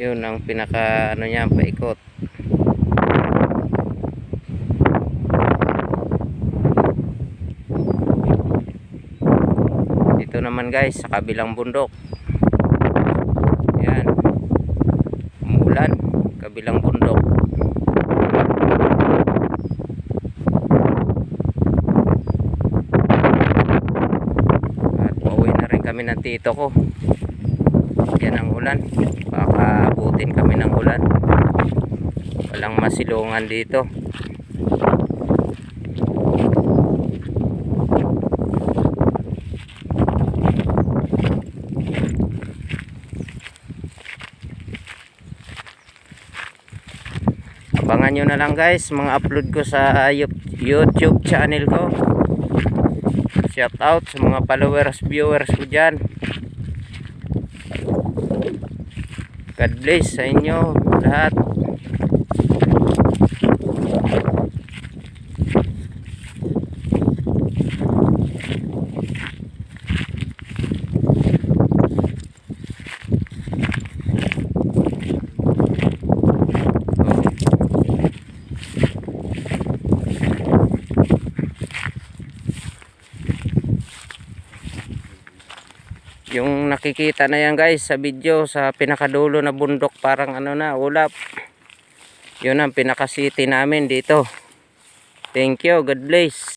Yun ang pinaka ano niya, paikot. Dito naman guys sa kabilang bundok. Yan. Umulan, kabilang bundok. At pauwi na rin kami ng tito ko. Yan ang ulan. Baka abutin kami ng ulan. Walang masilungan dito. Abangan nyo na lang guys mga upload ko sa YouTube channel ko. Shout out sa mga followers, viewers ko dyan. God bless sa inyo lahat. Yung nakikita na yan guys sa video sa pinakadulo na bundok, parang ano na, ulap. Yun ang pinaka city namin dito. Thank you, God bless.